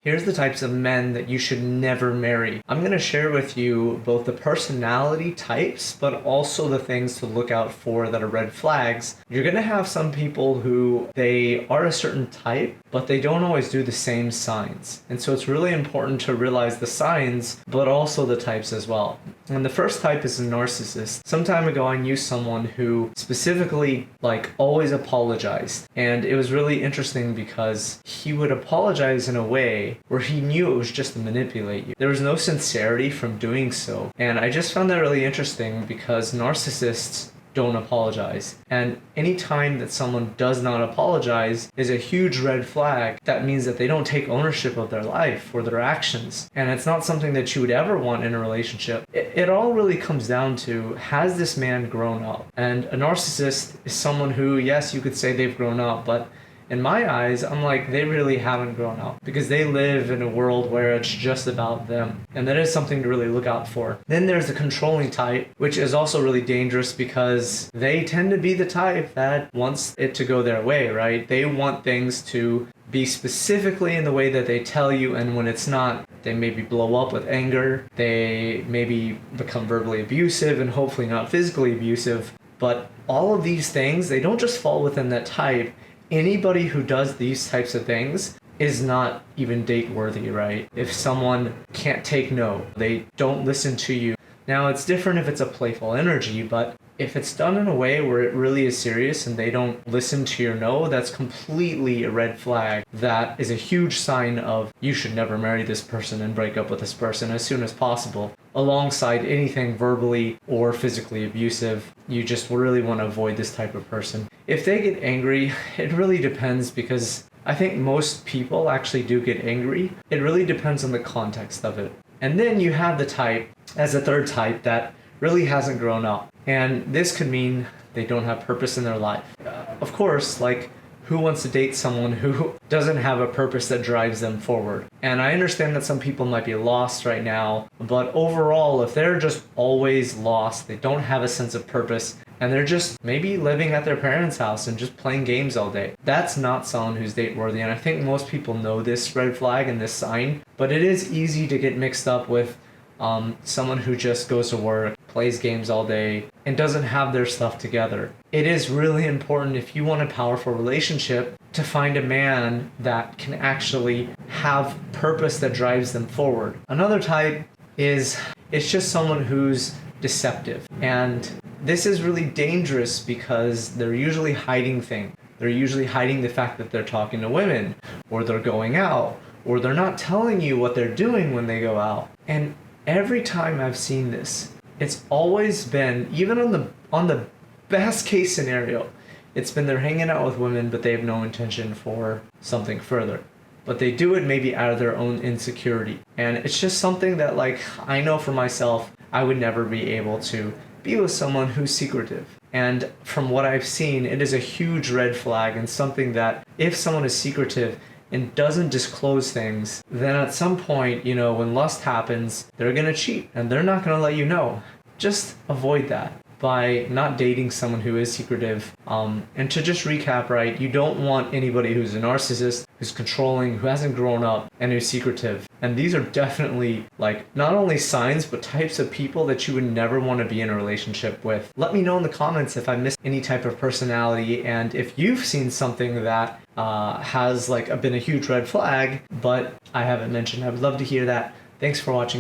Here's the types of men that you should never marry. I'm going to share with you both the personality types, but also the things to look out for that are red flags. You're going to have some people who they are a certain type, but they don't always do the same signs. And so it's really important to realize the signs, but also the types as well. And the first type is a narcissist. Some time ago, I knew someone who specifically always apologized. And it was really interesting because he would apologize in a way where he knew it was just to manipulate you. There was no sincerity from doing so. And I just found that really interesting because narcissists don't apologize. And any time that someone does not apologize is a huge red flag. That means that they don't take ownership of their life or their actions. And it's not something that you would ever want in a relationship. It all really comes down to, has this man grown up? And a narcissist is someone who, yes, you could say they've grown up, but in my eyes, I'm like, they really haven't grown up because they live in a world where it's just about them. And that is something to really look out for. Then there's the controlling type, which is also really dangerous because they tend to be the type that wants it to go their way, right? They want things to be specifically in the way that they tell you, and when it's not, they maybe blow up with anger. They maybe become verbally abusive and hopefully not physically abusive. But all of these things, they don't just fall within that type. Anybody who does these types of things is not even date worthy, right? If someone can't take no, they don't listen to you. Now, it's different if it's a playful energy, but if it's done in a way where it really is serious and they don't listen to your no, that's completely a red flag. That is a huge sign of you should never marry this person and break up with this person as soon as possible. Alongside anything verbally or physically abusive, you just really want to avoid this type of person. If they get angry, it really depends because I think most people actually do get angry. It really depends on the context of it. And then you have the type, as a third type, that really hasn't grown up. And this could mean they don't have purpose in their life. Of course, who wants to date someone who doesn't have a purpose that drives them forward? And I understand that some people might be lost right now, but overall, if they're just always lost, they don't have a sense of purpose, and they're just maybe living at their parents' house and just playing games all day, that's not someone who's date worthy. And I think most people know this red flag and this sign, but it is easy to get mixed up with someone who just goes to work, plays games all day, and doesn't have their stuff together. It is really important, if you want a powerful relationship, to find a man that can actually have purpose that drives them forward. Another type is, it's just someone who's deceptive. And this is really dangerous because they're usually hiding things. They're usually hiding the fact that they're talking to women, or they're going out, or they're not telling you what they're doing when they go out. And every time I've seen this, it's always been, even on the best case scenario, it's been they're hanging out with women, but they have no intention for something further. But they do it maybe out of their own insecurity. And it's just something that, I know for myself, I would never be able to be with someone who's secretive. And from what I've seen, it is a huge red flag, and something that if someone is secretive and doesn't disclose things, then at some point, when lust happens, they're gonna cheat and they're not gonna let you know. Just avoid that by not dating someone who is secretive. And to just recap, right, you don't want anybody who's a narcissist, who's controlling, who hasn't grown up, and who's secretive. And these are definitely not only signs, but types of people that you would never want to be in a relationship with. Let me know in the comments if I missed any type of personality, and if you've seen something that has been a huge red flag, but I haven't mentioned. I would love to hear that. Thanks for watching.